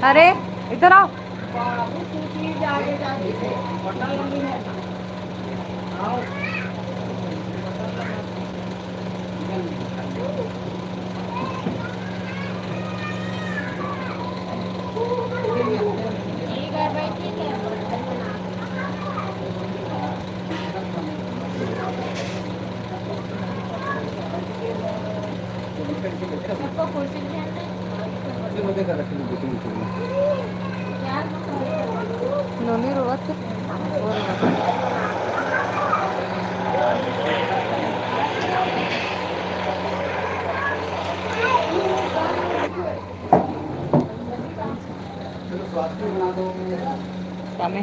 अरे इधर आओ। नोनी रोवत Kami.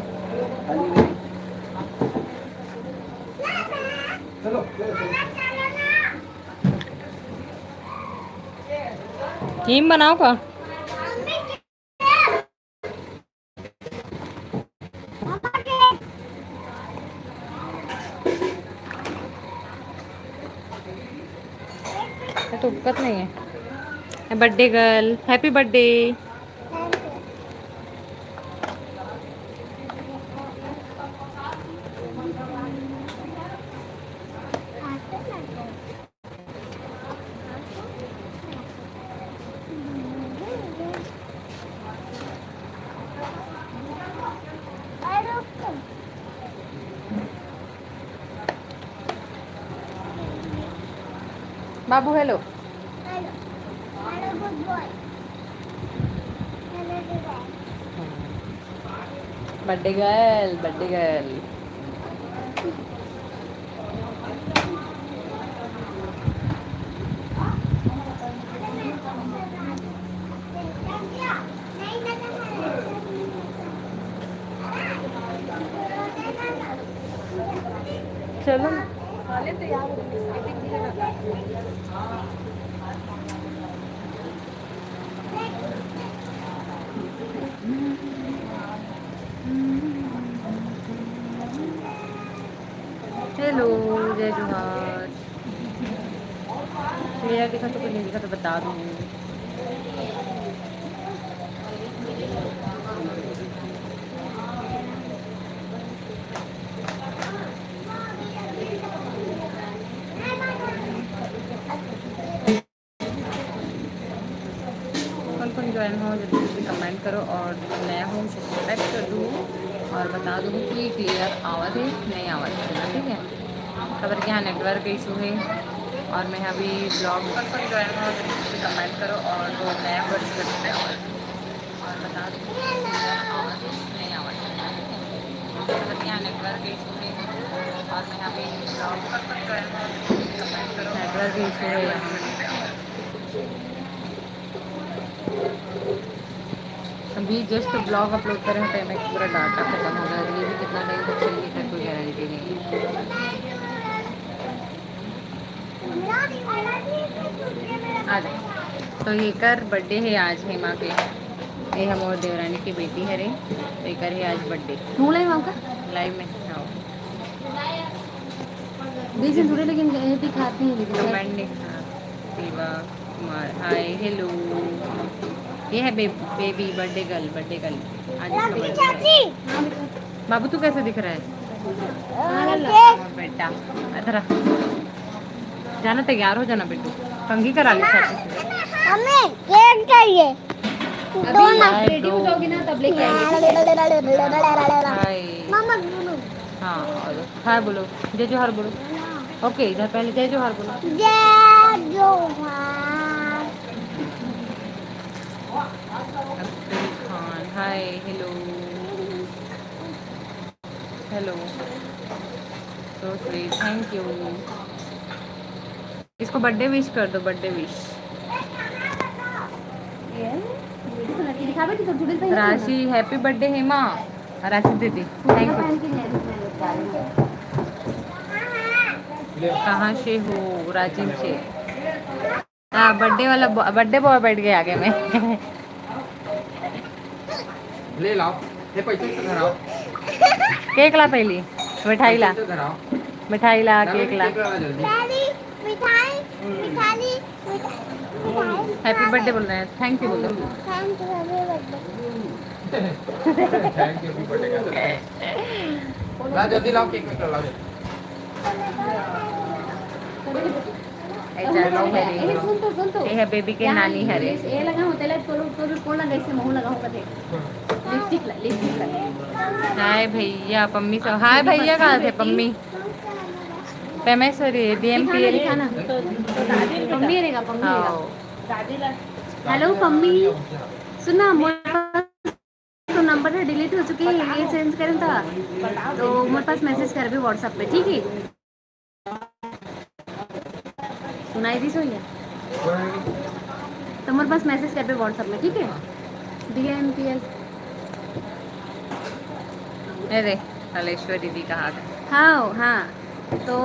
Kim बनाओ का तो दिक्कत नहीं है। Birthday girl, happy birthday. बाबू hello. Birthday girl, birthday girl. चलो हेलो, जय जोहार। मेरा दिखा तो कुछ नहीं दिखा तो बता दूँ। कौन ज्वाइन हो जल्दी जल्दी कमेंट करो और नया हूँ सब्सक्राइब कर दूँ और बता दूँ कि क्लियर आवाज़ है नहीं आवाज़ है, ठीक है। खबर के यहाँ नेटवर्क इशू है और मैं अभी ब्लॉग कौन ज्वाइन हो जल्दी जल्दी कमेंट करो और वो नया वर्ड करते हैं और बता दूँ क्लियर आवाज़ है नहीं आवाज़ है, ठीक है। खबर के यहाँ नेटवर्क इशू है और मैं अभी ब्लॉग कौन ज्वाइन हो कमेंट करो, नेटवर्क इशू है यहाँ। अभी जस्ट ब्लॉग अपलोड करें तो मैं पूरा डाटा खत्म हो गया। ये भी कितना टाइम तक चलेगी तक कोई गारंटी नहीं है। आ जाए तो ये कर बर्थडे है आज हेमा के, ये हम और देवरानी की बेटी है रे, तो ये कर है आज बर्थडे। ढूंढ लाइव वहाँ का लाइव में आओ बीच में थोड़े, लेकिन दिखाते हैं लेकिन कमेंट नहीं था। पीवा कुमार हाय हेलो, ये है baby birthday girl, birthday girl आज इसका बर्थडे है। बाबू तू कैसे दिख रहा है बेटा? इधर आ, जाना तैयार हो जाना बेटू, कंघी करा ली चाची से। हमें केक चाहिए। अभी रेडी हो जाओगी ना तब लेके आएंगे। हाय मामा हाँ और हाय बोलो, जय जोहार बोलो। ओके इधर पहले जय जोहार बोलो। जय जोहार। Abdul Khan hi hello hello, so sweet, thank you. इसको बर्थडे विश कर दो, बर्थडे विश। राशि हैप्पी बर्थडे हेमा, राशि दीदी थैंक यू। कहाँ से हो? रांची से। हाँ, बर्थडे वाला बर्थडे बॉय बैठ गया आगे में। ले लाओ, हे पैसे घर आओ, केक ला पहली, मिठाई ला, पैसे घर आओ, मिठाई ला, केक ला। केक ला जल्दी। डैडी मिठाई मिठाई मिठाई हैप्पी बर्थडे बोल रहे हैं, थैंक यू बोलो। Thank you happy birthday thank you birthday का चलते हैं। ला जल्दी लाओ केक निकल लाओ। ए सुन तो ये है बेबी के नानी है रे। ए लगा हो तेला तो कोण लगा इसे मुंह लगा होगा देख लिपस्टिक ला हाय भैया पम्मी सब, हाय भैया कहाँ थे पम्मी? परमेश्वरी DMPL दिखाना पम्मी रहेगा पम्मी आओ। रहेगा हेलो पम्मी सुना मोर तो नंबर है डिलीट हो चुकी है ये चेंज करें था तो मेरे पास मैसेज कर भी व्हाट्सएप पे ठीक है सुनाई दी सोइया तो मेरे पास मैसेज कर भी व्हाट्सएप में ठीक है DMPL अरे कलेश्वर दीदी कहाँ गए? हाँ हाँ तो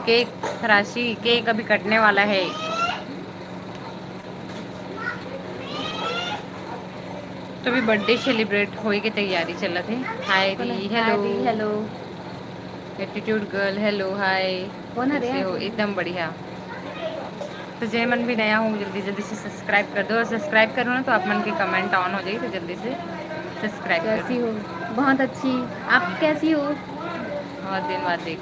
केक राशि केक अभी कटने वाला है। तो अभी बर्थडे सेलिब्रेट होए की तैयारी चल रही। हाय दी, hello hello attitude girl, hello hi, कौन है रे? कैसे हो? एकदम बढ़िया। तो जय मन भी नया हूँ, जल्दी जल्दी से सब्सक्राइब कर दो, और सब्सक्राइब करो ना तो आप मन की कमेंट ऑन हो जाएगी, तो जल्दी से सब्सक्राइब कैसी करो। हो? बहुत अच्छी। आप कैसी हो? बहुत दिन बाद देख।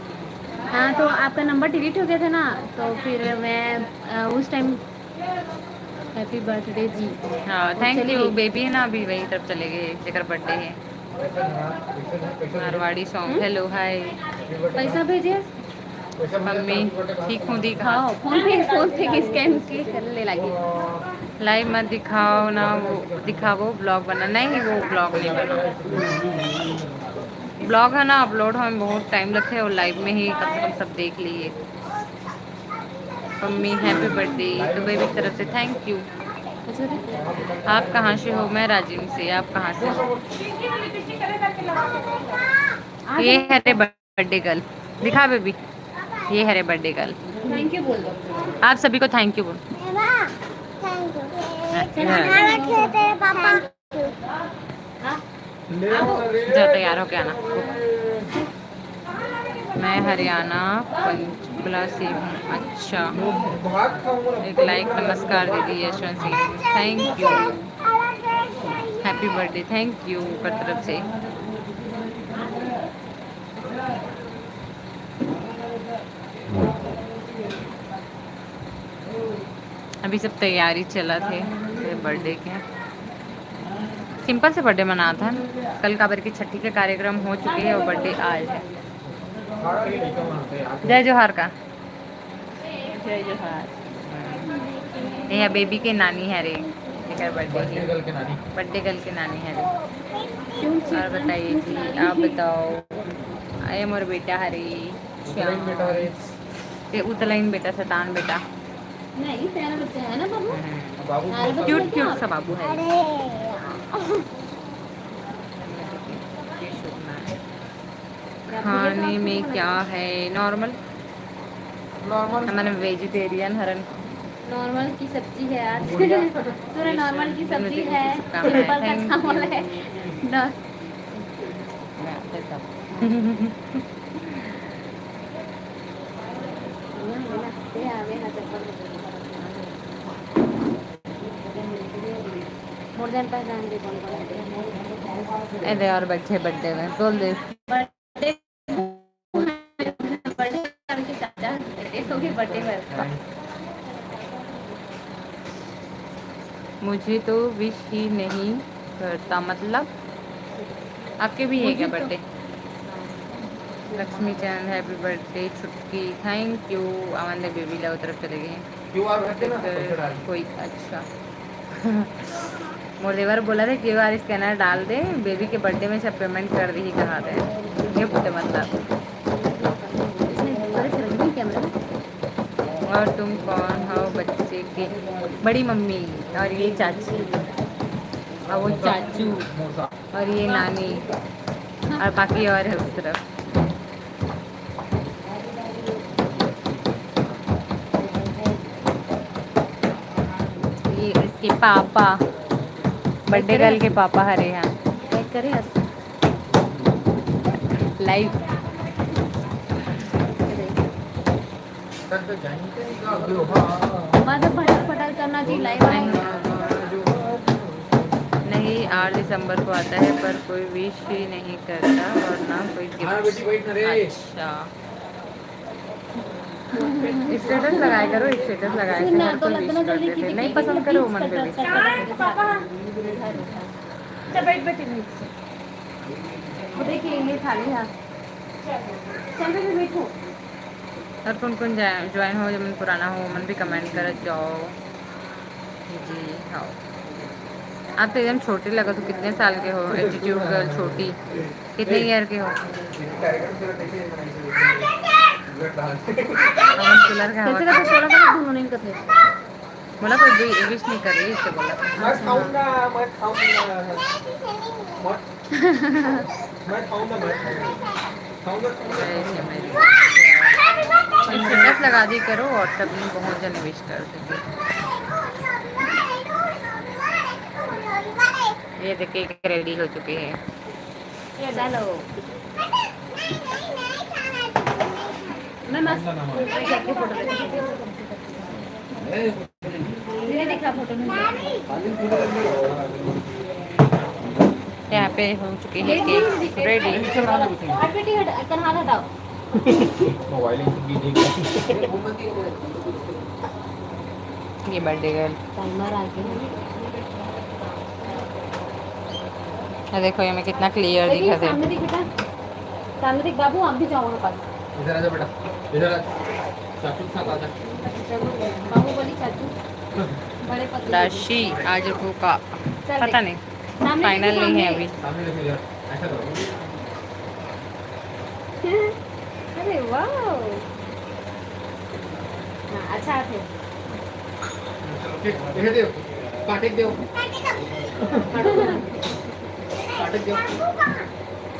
हाँ तो आपका नंबर डिलीट हो गया था ना तो फिर मैं उस टाइम हैप्पी बर्थडे जी। हाँ थैंक चली यू। गई। बेबी है ना अभी वही तरफ चले गए, जेकर बर्थडे है। मारवाड़ी सॉन्ग, हेलो हाय पैसा भेजे मम्मी, ठीक हूँ दी कहाँ? हाँ फोन पे की स्कैन के कर ले लगी लाइव मत दिखाओ ना, वो दिखाओ ब्लॉग बना, नहीं वो ब्लॉग नहीं बना। ब्लॉग है ना अपलोड होने में बहुत टाइम लगता है, और लाइव में ही कम से कम सब देख लिए। मम्मी हैप्पी बर्थडे, तो बेबी की तरफ से थैंक यू। आप कहाँ से हो? मैं राजीव से। आप कहाँ से हो? ये है रे बर्थडे गर्ल, दिखा बेबी, ये है रे बर्थडे गर्ल। थैंक यू बोल दो आप सभी को थैंक यू बोल। थैंक यू हाँ, खाना रखे तेरे पापा जाओ तैयार होके आना। मैं हरियाणा पंचकुला से हूँ। अच्छा, भात खाऊंगा। एक लाइक नमस्कार दीदी Yashwant Singh, thank you. Happy birthday, thank you कर तरफ से। अभी सब तैयारी चला थे बर्थडे के। सिंपल से बर्थडे मना था। कल काबर की छठी के कार्यक्रम हो चुके हैं और बर्थडे आज है। जय जोहार का जय जोहार। ये है बेबी के नानी है रे, बर्थडे गर्ल के नानी। बर्थडे गर्ल के नानी है रे। और बताइए जी, आप बताओ। आए मोर बेटा हरे उतलाइन बेटा रे। ये उतलाइन बेटा, शैतान बेटा, नहीं प्यारा बच्चा है ना बाबू बाबू हाँ, बच्चा क्यूट क्या? क्यूट सा बाबू है। अरे खाने में क्या है? Normal, normal. हमारे वेजिटेरियन हरन। नॉर्मल की सब्जी है आज गुड़िया। सूर्य नॉर्मल की सब्जी है शुभकामनाएं। सिंपल का Thank चावल you. है न- मोर देन पहचान दे कौन कौन है अरे और बच्चे बर्थडे में बोल दे। बर्थडे बर्थडे करके चाचा तो भी बर्थडे में मुझे तो विश ही नहीं करता, मतलब आपके भी है क्या बर्थडे? लक्ष्मी चंद हैप्पी बर्थडे छुटकी, थैंक यू। आनंद बेबी ला तरफ चले गए क्यूआर भर देना पैसे डाल। कोई। अच्छा मोदेवर बोला था क्यूआर स्कैनर डाल दे, बेबी के बर्थडे में सब पेमेंट कर दी ही कहा थे। ये पूछे मतलब। कैमरा और तुम कौन हो बच्चे के? बड़ी मम्मी, और ये चाची, और वो चाचू, मौसा। और ये नानी, और बाकी और है उस तरफ। पापा बर्थडे गर्ल के पापा हरे हैं लाइक करे हंस लाइव मतलब भटक पटक करना चाहिए लाइव नहीं 8 दिसंबर को आता है पर कोई विश ही नहीं करता और ना कोई गिफ्ट। अच्छा स्टेटस लगाया करो स्टेटस लगाया करो हर कोई विश कर देते नहीं पसंद करो मन पे विश देखिए ये थाली है चल पे बैठो और कौन कौन ज्वाइन हो जब मन पुराना हो मन भी कमेंट कर जाओ जी हाँ आप तो एकदम छोटे लगा तो कितने साल के हो एटीट्यूड गर्ल छोटी कितने ईयर के हो अमन कूलर का कैसे हवा करते थोड़ा सा धुनो नहीं करते बोला कोई विश नहीं कर रही इससे बोला मैं खाऊंगा स्टेटस लगा दी करो व्हाट्सएप में बहुत जन विश कर देंगे। ये देखिए रेडी हो चुके हैं ये डालो मैं मस्त करके फोटो दीदी दिखा फोटो में यहाँ पे हो चुके हैं केक रेडी बेटी कन्हाल हटाओ ये बर्थडे गर्ल टाइमर आ गया देखो ये मैं कितना क्लियर दिखा दे सामने देख बेटा सामने देख बाबू आप भी जाओ वहाँ पास इधर आ जा बेटा इधर आ चाचू के साथ आ जा बाबू बोली चाचू बड़े पतले राशि आज को का पता नहीं सामने फाइनल देखो, नहीं है सामने। अभी सामने देखो इधर ऐसा करो अरे वाह हाँ अच्छा है चलो ठीक इधर दे काटे दो काटे दो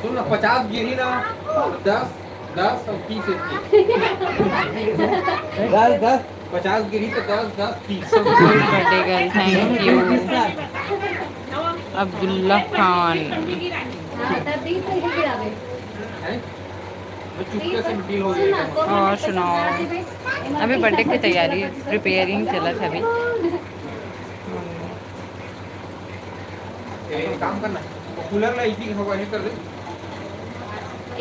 सुन ना 50 गिरी ना 10 10 और 30 10 50 गिरी तो 10 10 30 birthday girl thank you Abdullah Khan हाँ तब दी तो इधर गिरा दे चुपके से डील हो गई और सुनाओ अभी बर्थडे की तैयारी प्रिपेयरिंग चला था अभी एक काम करना कूलर ला इसी हवा ही कर दे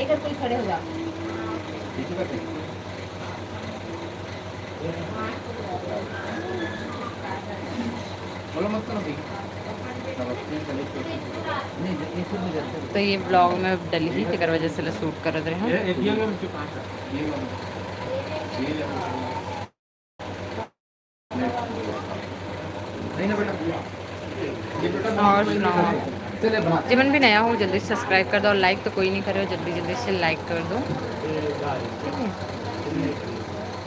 एक कोई खड़े हो जा इसी कर दे बोलो मत करो तो ये ब्लॉग में डली ही तेकर वजह से शूट कर रहे हैं ये दिया गया मुझे 5 नहीं ना बेटा ये बेटा और सुनाओ चले बना जीवन भी नया हो जल्दी से सब्सक्राइब कर दो और लाइक तो कोई नहीं करे जल्दी जल्दी से लाइक कर दो ठीक है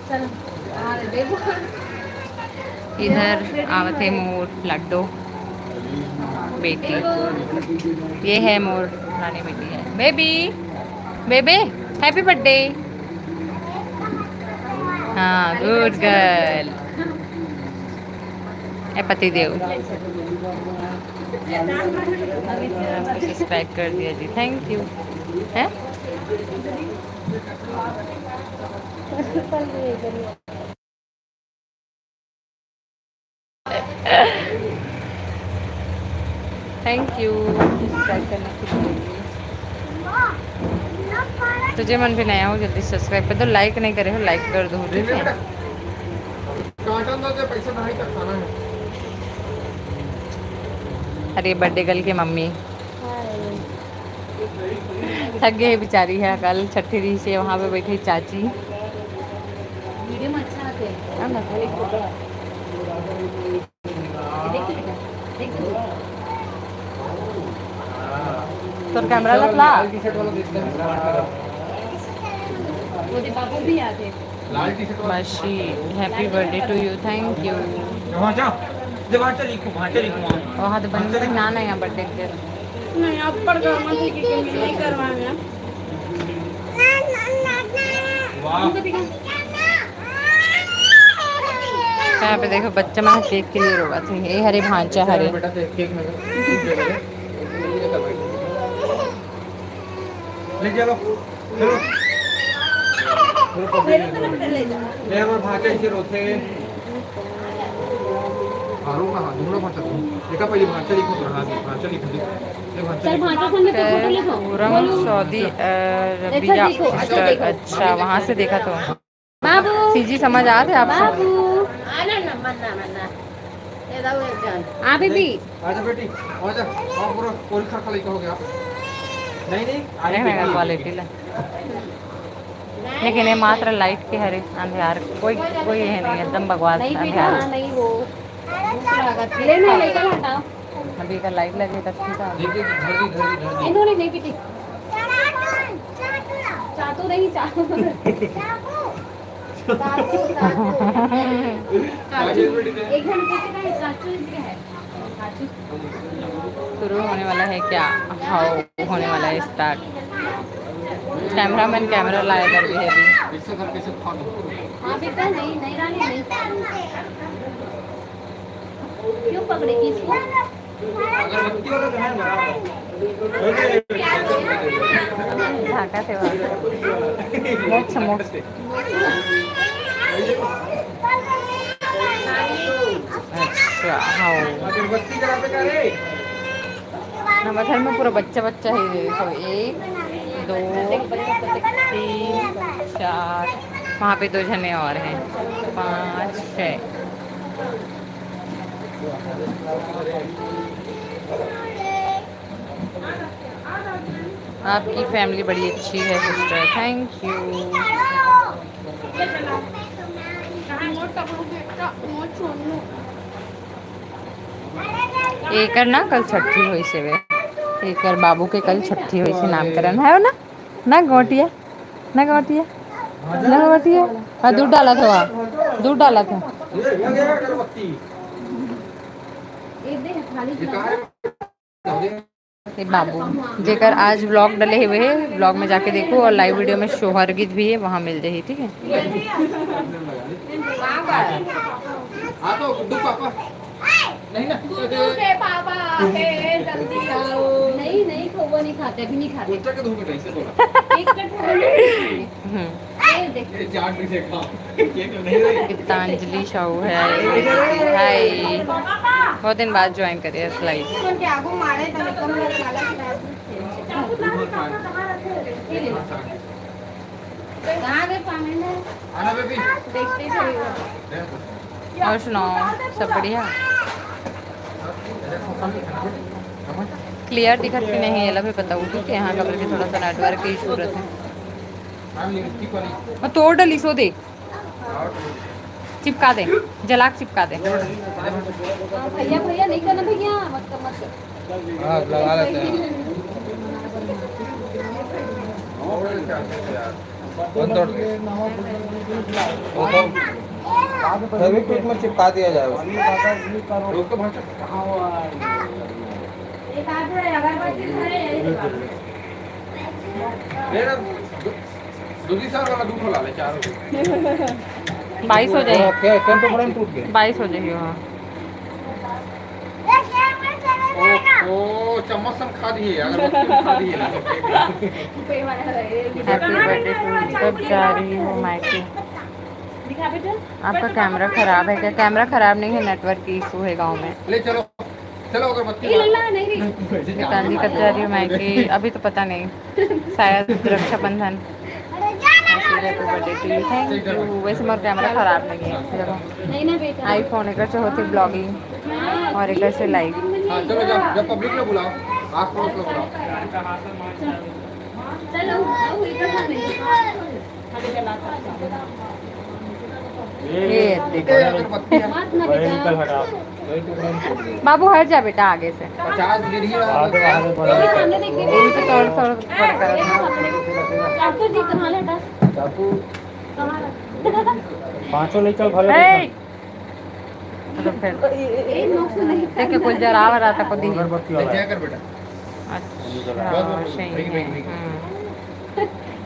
चल हाँ देखो इधर आवत है मोर लड्डू बेटी ये है मोर रानी बेटी है बेबी बेबे हैप्पी बर्थडे हाँ गुड गर्ल ए पति देव सब्सक्राइब कर दिया जी थैंक यू है थैंक यू सब्सक्राइब करने के लिए तुझे मन भी नया हो जल्दी सब्सक्राइब कर दो लाइक नहीं करे हो लाइक कर दो ठीक है काटन दो के पैसे नहीं तक खाना है अरे बर्थडे गर्ल की मम्मी थक गई बेचारी है कल छठी री से वहाँ पे बैठी चाची वीडियो में अच्छा आते हैं हाँ ना। तो कैमरा लग ला लाल टी-शर्ट वाला देखते हैं वो दे बाबू भी आते हैं लाल टी-शर्ट वाला मशी happy birthday to you thank you वहां जा वहां चल वहाँ तो बंद कर ना ना यहाँ बर्थडे के नहीं आप पर गवर्नमेंट की नहीं करवाएंगे वाह यहाँ पे देखो बच्चा मैं केक के लिए रोका थे ये हरे भांचा हरे बेटा से केक में ले चलो चलो ले हमारे भाचा इसे रोते हारो का हाथ दूसरा भाचा तुम देखा पहले भाचा लिखो भाचा लिखो ये भाचा चल लिखो भांजा सामने पे फोटो लिखो पूरम सऊदी अरबिया अच्छा वहाँ से देखा तो बाबू सीजी समझ आ रहे आपको बाबू आ बेबी आजा बेटी आजा और पूरा परीक्षा खाली हो गया नहीं नहीं रहेगा क्वालिटी ला लेकिन ये मात्र लाइट के हरे अंधेर कोई कोई है नहीं एकदम बकवास नहीं बेटा अंधेर नहीं वो लेना लेकर हटाओ अभी का लाइट लगे तब ठीक है देखिए घर दी इन्होंने नहीं बेटी चाटू नहीं चाटू एक घंटे से का चाचू इसका है चाचू शुरू होने वाला है क्या हाँ होने वाला है स्टार्ट कैमरामैन कैमरा लाया कर भी है अभी इससे घर कैसे खा दो हाँ बेटा नहीं नहीं रानी नहीं क्यों पकड़ेगी इसको अगरबत्ती वाला ध्यान झाका थे वहाँ मोक्ष मोक्ष अच्छा हाँ अगरबत्ती जलाते का रे हमारे घर में पूरा बच्चा बच्चा ही देखो 1 2 3 4 वहाँ पे 2 जने और हैं 5 6 आपकी फैमिली बड़ी अच्छी है सिस्टर थैंक यू एकर ना कल छठी हुई से वे एकर बाबू के कल छठी हुई से नामकरण है ना गोटिया ना गोटिया ना गोटिया हाँ दूध डाला था वहाँ दूध डाला था ये गया अगरबत्ती एक दे खाली ये कहाँ है ये बाबू जेकर आज व्लॉग डले हुए है व्लॉग में जाके देखो और लाइव वीडियो में शोहर गीत भी है वहाँ मिल जाएगी ठीक है हाँ तो गुड्डू पापा नहीं ना नहीं नहीं खोवा नहीं खाते अभी नहीं खाते बच्चा के धो के कैसे बोला एक कट हम्म। ये देख ये चाट भी देखा केक नहीं रही गीतांजलि साहू है हाय बहुत दिन बाद ज्वाइन करिए इस लाइव कहाँ गए पामेंड है आना बेबी देखते चले और सुनाओ सब बढ़िया क्लियर दिखत भी नहीं है भी बताऊँ क्योंकि यहाँ का करके थोड़ा सा नेटवर्क की इशू रहता है मैं तोड़ डली सो दे चिपका दे जलाक चिपका दे भैया भैया नहीं करना भैया मत कर मत कर हाँ लगा लेते हैं फेविक्विक में चिपका दिया जाए रोक तो भाषा एक आध अगरबत्ती लेना दूसरी साल वाला दूध खोला ले 4 22 हो जाएगी क्या टेम्पोरेंट टूट गया 22 हो जाएगी हाँ ओ चम्मच सब खा दिए अगरबत्ती खा दिए हैप्पी बर्थडे टू कब जा रही हो मायके दिखा बेटा आपका कैमरा खराब है क्या कैमरा खराब नहीं है नेटवर्क की इशू है गांव में ले चलो चलो अगरबत्ती ये लल्ला नहीं रे गीतांजलि कब जा रही हो मायके अभी तो पता नहीं शायद रक्षाबंधन थैंक यू वैसे मेरा कैमरा खराब नहीं है देखो नहीं ना बेटा आईफोन एक से होती ब्लॉगिंग और एक से लाइव हाँ चलो जाओ जब पब्लिक को बुलाओ आस पड़ोस को बुलाओ चलो आओ इधर खाने ये देखो अगरबत्ती है मत ना बेटा बाबू हट जा बेटा आगे से 50 गिरी ये सामने देख के ये तो तोड़ तोड़ पड़ कर चाकू जी कहाँ लटा चाकू कहाँ लटा पांचों लेकर भले ए! तो फिर ए नोक्स नहीं देख के कुछ जरा रहा था को दी अगरबत्ती ले वाला क्या कर बेटा अच्छा सही है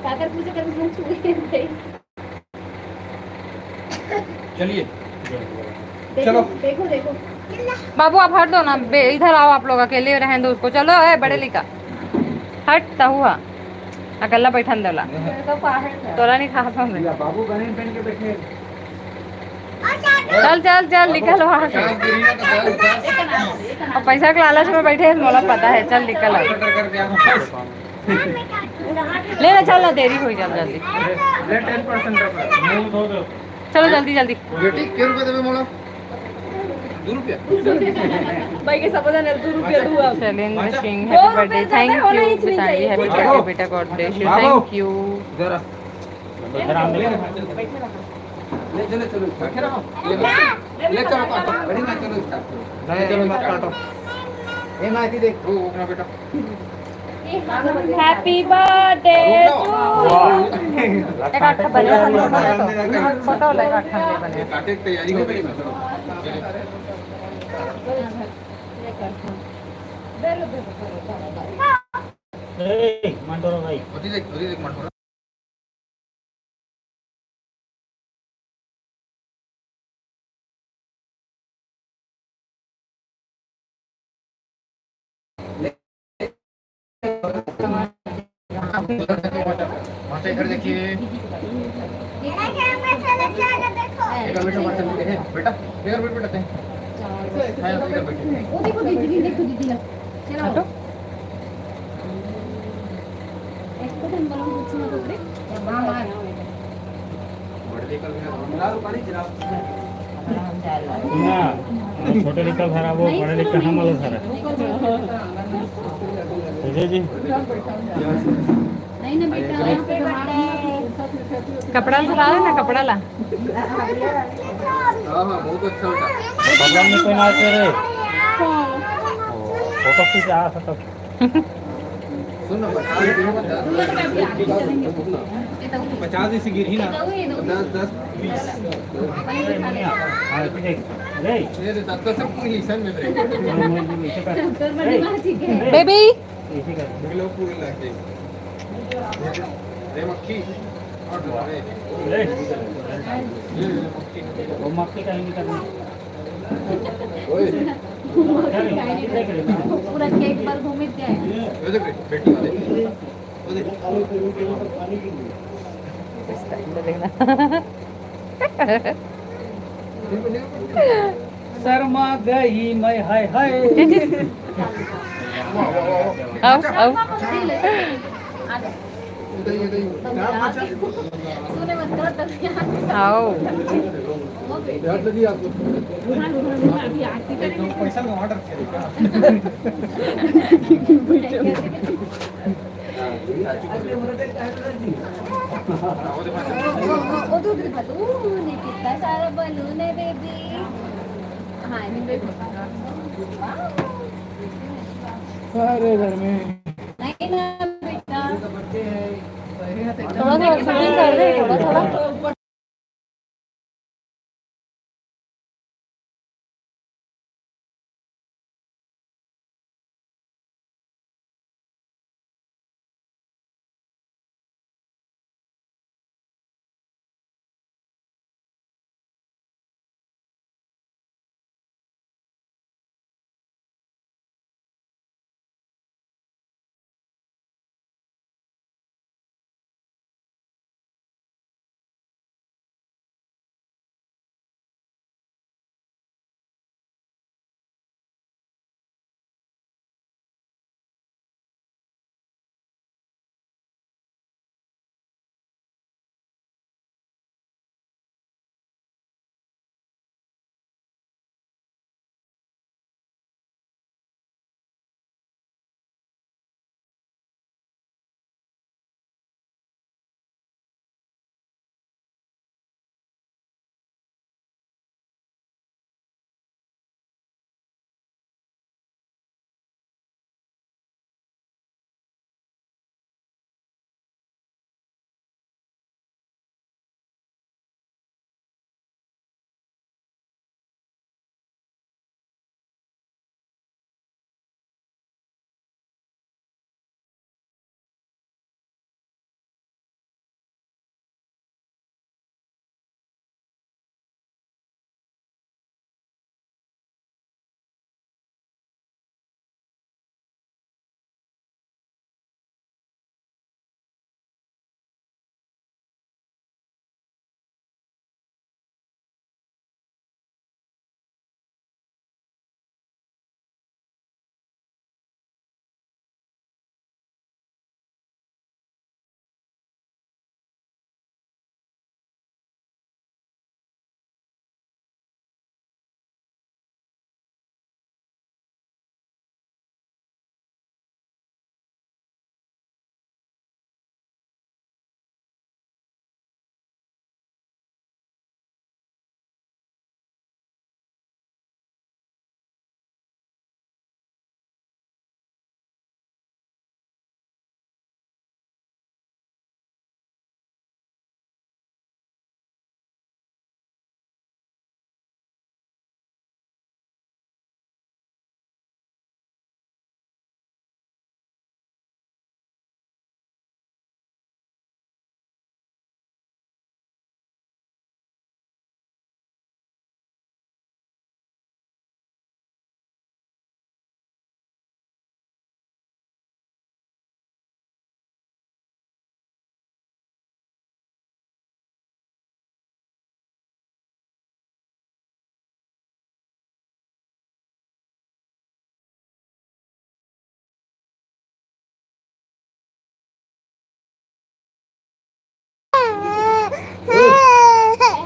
काकर पूछे कर छुए चलिए चलो देखो देखो बाबू आप हट दो ना, इधर आओ, आप लोग अकेले रहने दो उसको। चलो है बड़े लिखा हटता हुआ अकेला बैठन देला तोरा नहीं खा पाऊंगे। बाबू गणेश पहन के बैठे। चल चल चल निकल वहाँ से। 50 गिरी ना तो 10 और पैसा के लालच में बैठे हैं, मोला पता है। चल निकल आओ, करके आओ। ले ना चल ना, देरी हुई, चल जल्दी ले 10% रख। मुंह धो दो। चलो जल्दी जल्दी। बेटी के रुपए देबे मोला? 2 रुपया। भाई के सब जन 2 रुपया दूआ Shailendra Singh happy birthday, thank you Bitangi, happy birthday बेटा, god bless you, thank you. जरा इधर आने ले चलो चलो बैठे रहो। ले चलो काटो। बड़ी ना चलो स्टार्ट करो। चलो मत काटो। ए माती देख वो अपना बेटा। हैप्पी बर्थडे एक आठा बने फोटो ले आठा ले बने। काटे की तैयारी हो गई। मंडोरो भाई ओदी देख मत करो। वहाँ से इधर देखिए। इधर बैठो मत चलिए बेटा। इधर बैठ बैठते हैं। हाँ इधर बैठिए। वो देखो दीदी, देखो दीदी ना चलो इसको हम बोलो कुछ ना कपड़े बड़े कल में लाल पानी जरा। सुना छोटे लिखा भरा वो बड़े लिखा हम वाला सारा जी जी नहीं ना बेटा कपड़ा ला ना, कपड़ा ला। हाँ बहुत अच्छा होता। प्रोग्राम में कोई नाचे रे फोटो खींच आ सकता सुन ना 50 ऐसी गिरी ना 10 20 हाँ देख रे ये तब तो सब पोजीशन में ब्रेक बेबी इसी का लोग पूरे लगे रे मक्खी और रे ले ये मक्खी वो मक्खी का ही निकलना ओए पूरा केक पर घूमित गए ये देख बेटी वाले वो देख शर्मा गई मैं हाय हाय आओ आओ सुने मत करो तब आओ। याद लगी आपको पैसा में ऑर्डर करेगा ओ दूध बलून कितना सारा बलून है बेबी हाँ अरे घर में नहीं ना बेटा थोड़ा थोड़ा शूटिंग कर दे, थोड़ा थोड़ा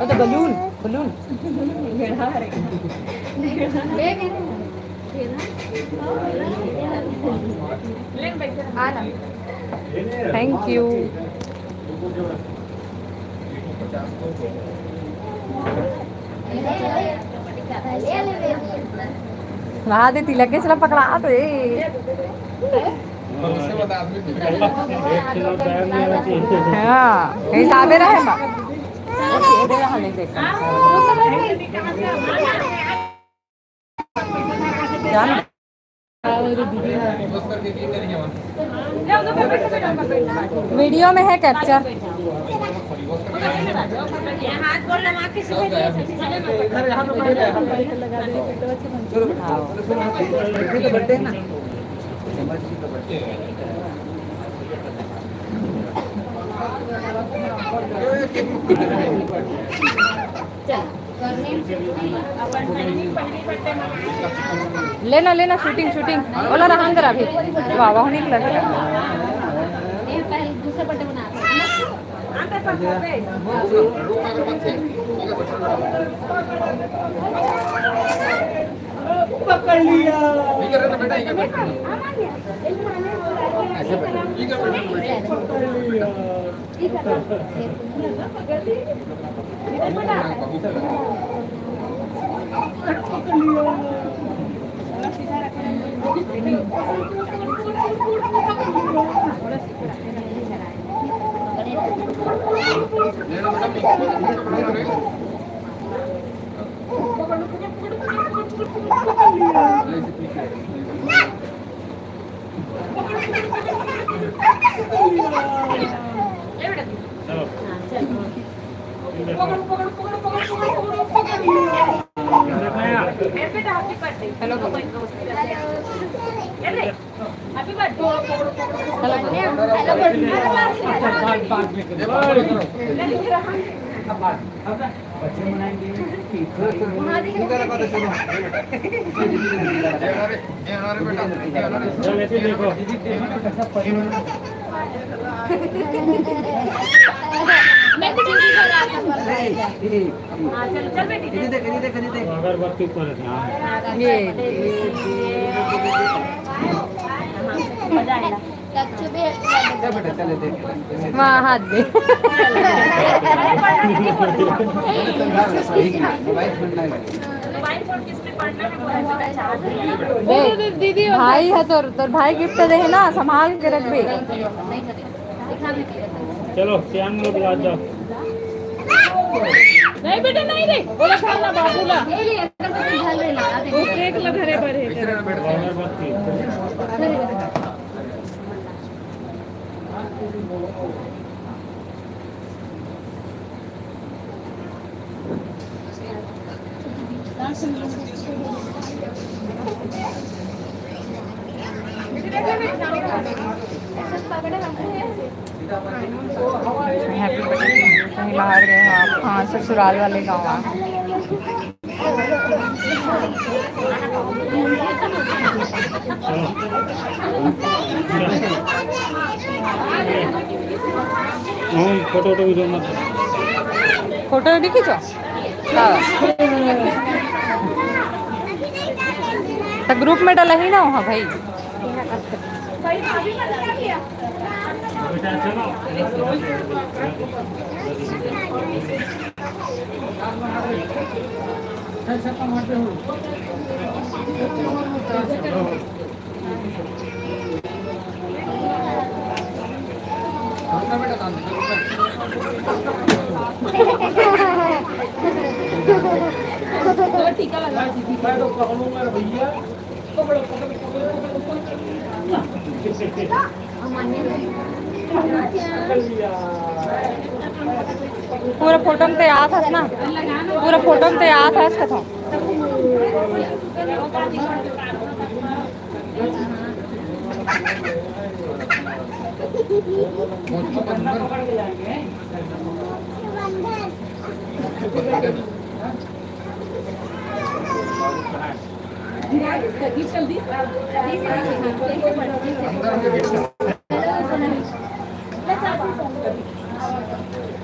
तो बलून बलून थैंक यू वहाँ दे तिलक के चला पकड़ा तो उसके बाद आदमी हाँ हिसाबे रहे माँ जान बस करके की करेंगे वीडियो में है कैप्चर हाथ गोल लगा के सब गायब इधर यहाँ पे बैठ जाए चलो ये तो बर्थडे है ना इमरजेंसी का बर्थडे लेना लेना शूटिंग शूटिंग बोला रहा अंदर अभी वाह वाह निकला दूसरा बर्थडे बना पकड़ लिया ये कर रहे ना बेटा ये कर बेटा ऐसे बेटा ये कर बच्चे मनाएंगे देखो अगरबत्ती पर ये बेटा चले देख वहाँ हाथ दे दीदी भाई है तो भाई गिफ्ट दे है ना संभाल के रख दे चलो श्याम लोग आ जाओ नहीं बेटा नहीं रे बोला खाना बाबूला वो केक लगा रे बरे अगरबत्ती हैप्पी बर्थडे कहीं बाहर गए हो आप हाँ ससुराल वाले गाँव फोटो वोटो वीडियो मत फोटो भी खींचो तो ग्रुप में डाला ही ना वहाँ भाई बेटा चलो टीका लगा पूरा फोटो में तैयार था ना पूरा फोटो में तैयार था इसका था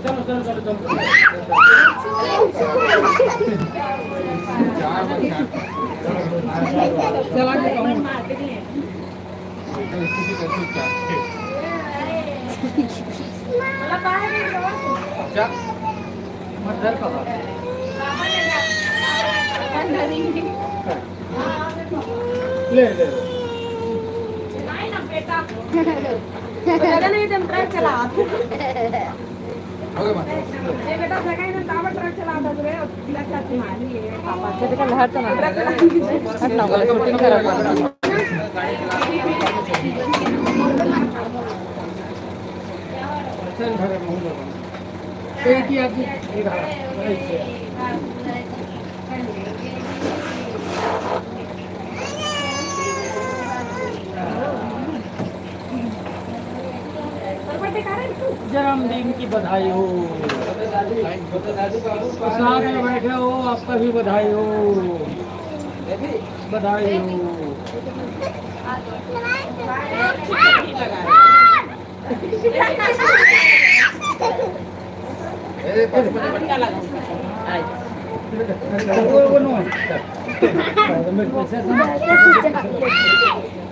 चलो चला के कहूँ किसी का कुछ क्या अच्छा मत डर पापा ले ले नहीं तुम ट्रक चला हो गया मत ये बेटा सगाई में तावा ट्रक चला दो रे तिला चाची मारी है पापा ते का लहर तो ना हट ना बोला शूटिंग करा चल घर में हूँ एक ही आदमी एक जन्मदिन की बधाई हो साथ में बैठे हो आपका भी बधाई हो बधाई हो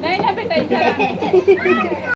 नहीं ना बेटा